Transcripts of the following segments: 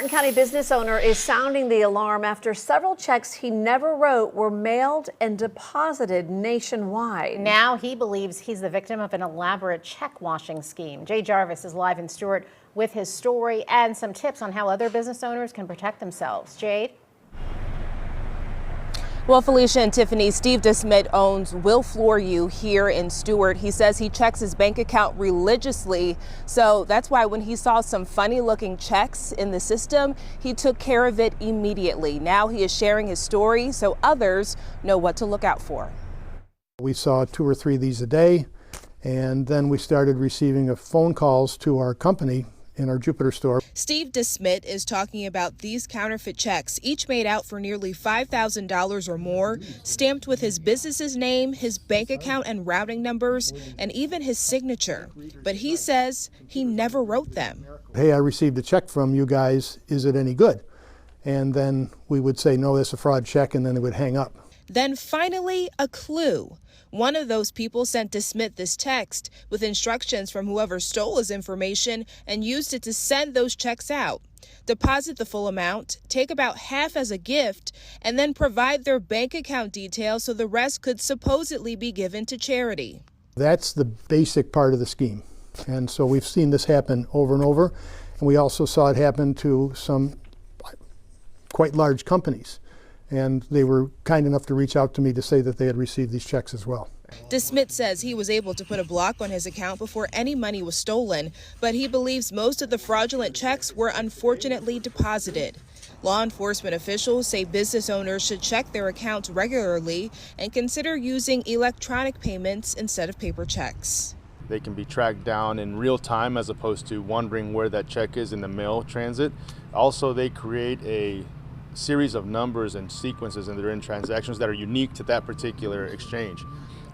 Martin County business owner is sounding the alarm after several checks he never wrote were mailed and deposited nationwide. Now he believes he's the victim of an elaborate check washing scheme. Jay Jarvis is live in Stuart with his story and some tips on how other business owners can protect themselves. Jade? Well, Felicia and Tiffany, Steve DeSmit owns Will Floor You here in Stuart. He says he checks his bank account religiously. So that's why when he saw some funny looking checks in the system, he took care of it immediately. Now he is sharing his story so others know what to look out for. We saw 2 or 3 of these a day, and then we started receiving phone calls to our company in our Jupiter store. Steve DeSmit is talking about these counterfeit checks, each made out for nearly $5,000 or more, stamped with his business's name, his bank account and routing numbers, and even his signature. But he says he never wrote them. Hey, I received a check from you guys. Is it any good? And then we would say, no, that's a fraud check, and then it would hang up. Then finally, a clue. One of those people sent DeSmit this text with instructions from whoever stole his information and used it to send those checks out. Deposit the full amount, take about half as a gift, and then provide their bank account details so the rest could supposedly be given to charity. That's the basic part of the scheme. And so we've seen this happen over and over. And we also saw it happen to some quite large companies. And they were kind enough to reach out to me to say that they had received these checks as well. DeSmit says he was able to put a block on his account before any money was stolen, but he believes most of the fraudulent checks were unfortunately deposited. Law enforcement officials say business owners should check their accounts regularly and consider using electronic payments instead of paper checks. They can be tracked down in real time as opposed to wondering where that check is in the mail transit. Also, they create a series of numbers and sequences in their transactions that are unique to that particular exchange,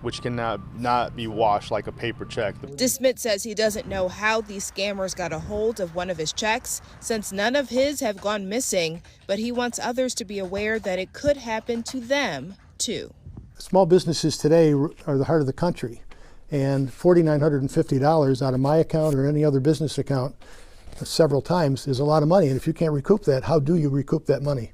which cannot be washed like a paper check. DeSmit says he doesn't know how these scammers got a hold of one of his checks, since none of his have gone missing, but he wants others to be aware that it could happen to them too. Small businesses today are the heart of the country, and $4,950 out of my account or any other business account several times is a lot of money, and if you can't recoup that, how do you recoup that money?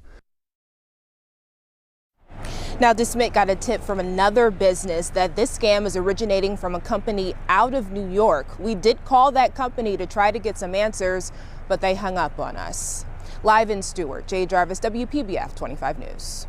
Now, DeSmit got a tip from another business that this scam is originating from a company out of New York. We did call that company to try to get some answers, but they hung up on us. Live in Stuart, Jay Jarvis, WPBF 25 News.